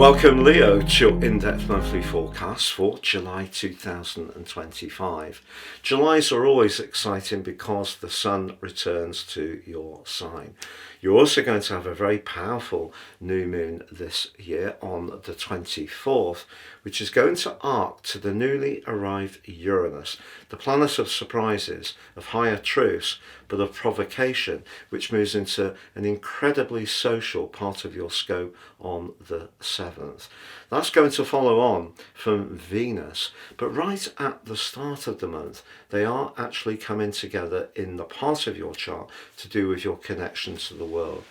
Welcome Leo to your in-depth monthly forecast for July 2025. Julys are always exciting because the sun returns to your sign. You're also going to have a very powerful new moon this year on the 24th, which is going to arc to the newly arrived Uranus, the planet of surprises, of higher truths, but of provocation, which moves into an incredibly social part of your scope on the 7th. That's going to follow on from Venus, but right at the start of the month, they are actually coming together in the part of your chart to do with your connection to the world.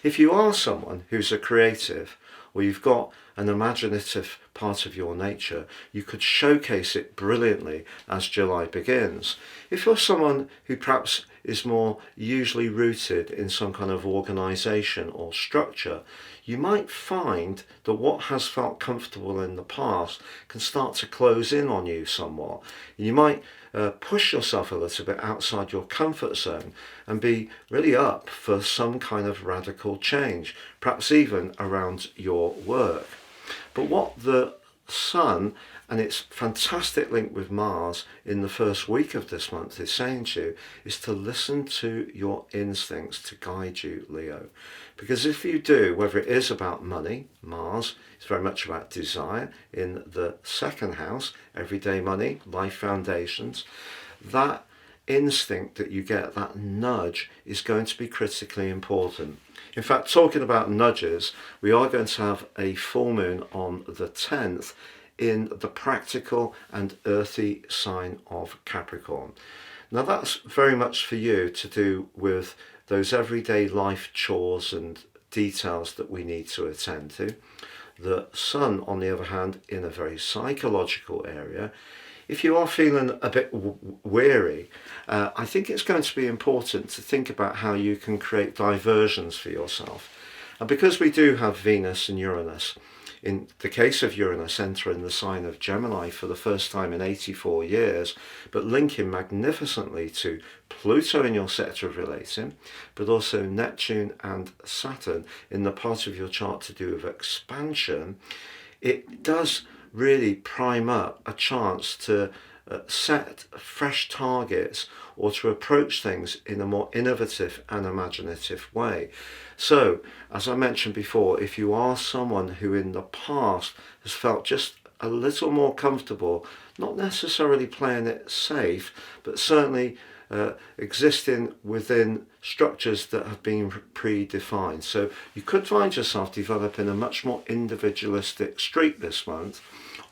If you are someone who's a creative, or you've got an imaginative part of your nature, you could showcase it brilliantly as July begins. If you're someone who perhaps is more usually rooted in some kind of organisation or structure, you might find that what has felt comfortable in the past can start to close in on you somewhat. You might push yourself a little bit outside your comfort zone and be really up for some kind of radical change, perhaps even around your work. But what the Sun and its fantastic link with Mars in the first week of this month is saying to you is to listen to your instincts to guide you, Leo. Because if you do, whether it is about money, Mars is very much about desire in the second house, everyday money, life foundations, that instinct that you get, that nudge, is going to be critically important. In fact, talking about nudges, we are going to have a full moon on the 10th in the practical and earthy sign of Capricorn. Now that's very much for you to do with those everyday life chores and details that we need to attend to. The Sun, on the other hand, in a very psychological area. If you are feeling a bit weary, I think it's going to be important to think about how you can create diversions for yourself. And because we do have Venus and Uranus, in the case of Uranus entering the sign of Gemini for the first time in 84 years, but linking magnificently to Pluto in your sector of relating, but also Neptune and Saturn in the part of your chart to do with expansion, it does really prime up a chance to set fresh targets or to approach things in a more innovative and imaginative way. So, as I mentioned before, if you are someone who in the past has felt just a little more comfortable, not necessarily playing it safe, but certainly existing within structures that have been predefined. So you could find yourself developing a much more individualistic streak this month,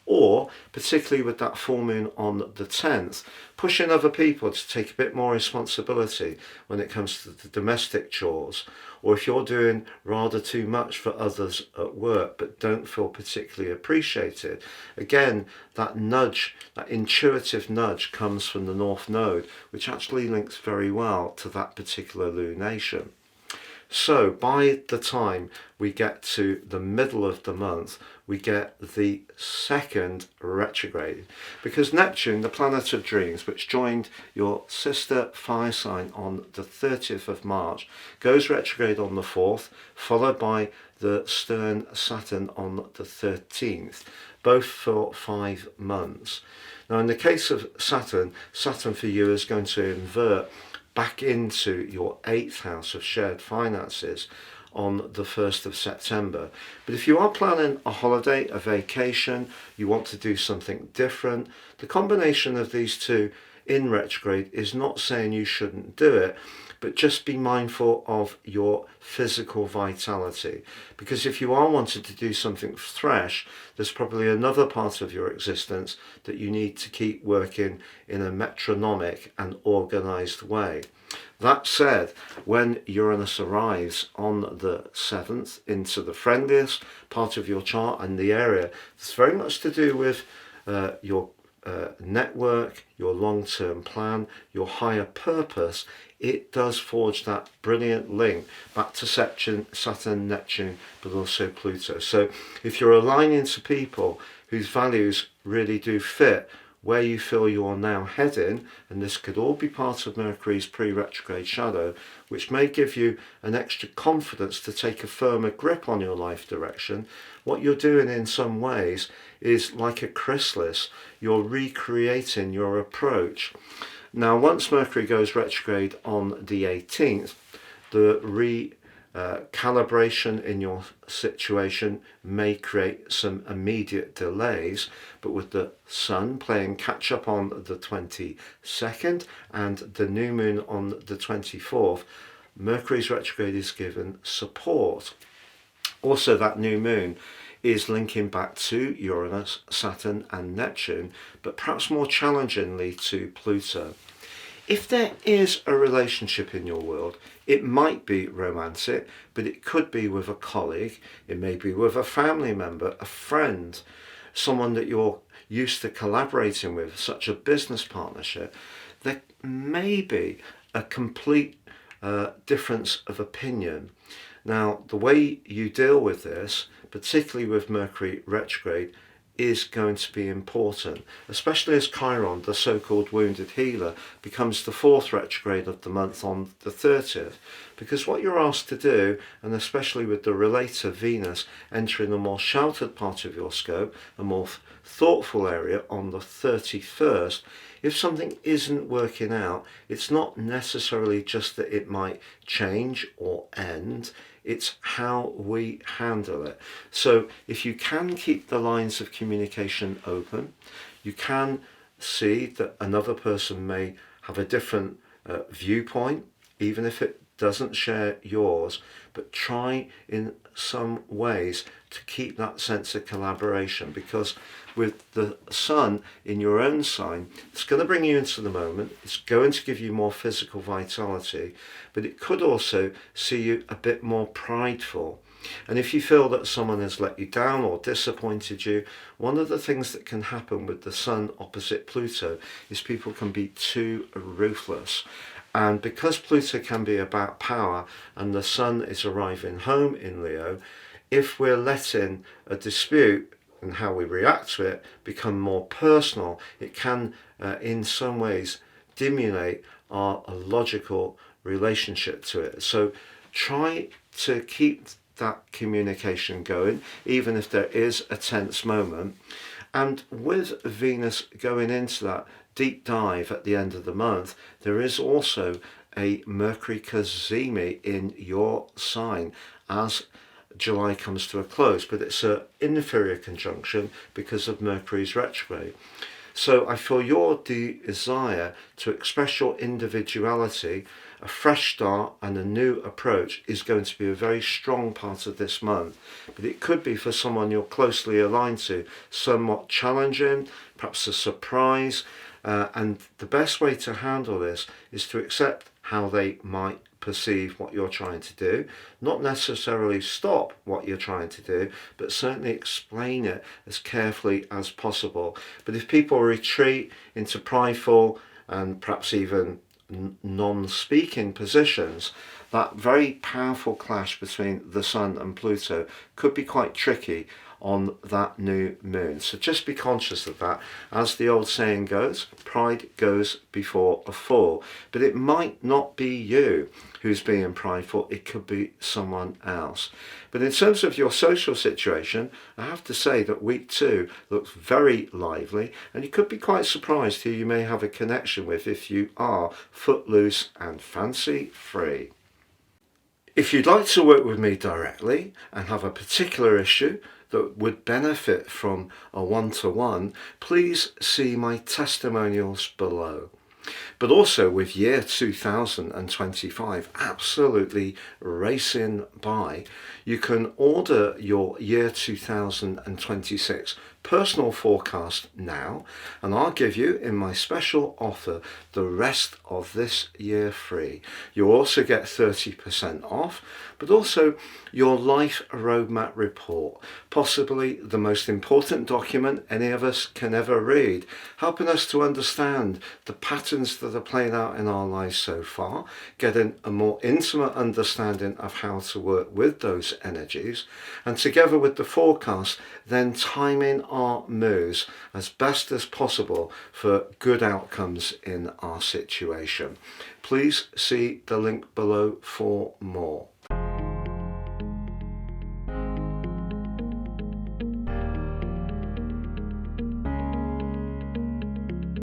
or particularly with that full moon on the 10th, pushing other people to take a bit more responsibility when it comes to the domestic chores, or if you're doing rather too much for others at work but don't feel particularly appreciated. Again, that nudge, that intuitive nudge, comes from the North Node, which actually links very well to that particular lunation. So by the time we get to the middle of the month, we get the second retrograde, because Neptune, the planet of dreams, which joined your sister fire sign on the 30th of March, goes retrograde on the 4th, followed by the stern Saturn on the 13th, both for 5 months. Now in the case of Saturn for you is going to invert back into your 8th house of shared finances on the 1st of September. But if you are planning a holiday, a vacation, you want to do something different, the combination of these two in retrograde is not saying you shouldn't do it, but just be mindful of your physical vitality. Because if you are wanting to do something fresh, there's probably another part of your existence that you need to keep working in a metronomic and organised way. That said, when Uranus arrives on the 7th into the friendliest part of your chart and the area that's very much to do with your network, your long-term plan, your higher purpose, it does forge that brilliant link back to Saturn, Neptune, but also Pluto. So if you're aligning to people whose values really do fit where you feel you're now heading, and this could all be part of Mercury's pre-retrograde shadow, which may give you an extra confidence to take a firmer grip on your life direction. What you're doing in some ways is like a chrysalis. You're recreating your approach. Now, once Mercury goes retrograde on the 18th, the calibration in your situation may create some immediate delays, but with the Sun playing catch up on the 22nd and the new moon on the 24th, Mercury's retrograde is given support. Also, that new moon is linking back to Uranus, Saturn and Neptune, but perhaps more challengingly to Pluto. If there is a relationship in your world, it might be romantic, but it could be with a colleague, it may be with a family member, a friend, someone that you're used to collaborating with, such a business partnership. There may be a complete difference of opinion. Now, the way you deal with this, particularly with Mercury retrograde, is going to be important, especially as Chiron, the so-called wounded healer, becomes the fourth retrograde of the month on the 30th. Because what you're asked to do, and especially with the relator Venus entering a more sheltered part of your scope, a more thoughtful area on the 31st, if something isn't working out, it's not necessarily just that it might change or end, it's how we handle it. So if you can keep the lines of communication open, you can see that another person may have a different viewpoint, even if it doesn't share yours, but try in some ways to keep that sense of collaboration, because with the Sun in your own sign, it's going to bring you into the moment, it's going to give you more physical vitality, but it could also see you a bit more prideful. And if you feel that someone has let you down or disappointed you, one of the things that can happen with the Sun opposite Pluto is people can be too ruthless. And because Pluto can be about power and the Sun is arriving home in Leo, if we're letting a dispute and how we react to it become more personal, it can in some ways diminish our logical relationship to it. So try to keep that communication going, even if there is a tense moment. And with Venus going into that deep dive at the end of the month, there is also a Mercury cazimi in your sign as July comes to a close, but it's an inferior conjunction because of Mercury's retrograde. So I feel your desire to express your individuality, a fresh start and a new approach is going to be a very strong part of this month. But it could be for someone you're closely aligned to, somewhat challenging, perhaps a surprise. And the best way to handle this is to accept how they might perceive what you're trying to do, not necessarily stop what you're trying to do, but certainly explain it as carefully as possible. But if people retreat into prideful and perhaps even non-speaking positions, that very powerful clash between the Sun and Pluto could be quite tricky on that new moon. So just be conscious of that. As the old saying goes, pride goes before a fall. But it might not be you who's being prideful, it could be someone else. But in terms of your social situation, I have to say that week 2 looks very lively, and you could be quite surprised who you may have a connection with if you are footloose and fancy free. If you'd like to work with me directly and have a particular issue that would benefit from a one-to-one, please see my testimonials below. But also with year 2025 absolutely racing by, you can order your year 2026 personal forecast now, and I'll give you in my special offer the rest of this year free. You'll also get 30% off, but also your life roadmap report, possibly the most important document any of us can ever read, helping us to understand the patterns that are playing out in our lives so far, getting a more intimate understanding of how to work with those energies, and together with the forecast, then timing our moves as best as possible for good outcomes in our situation. Please see the link below for more.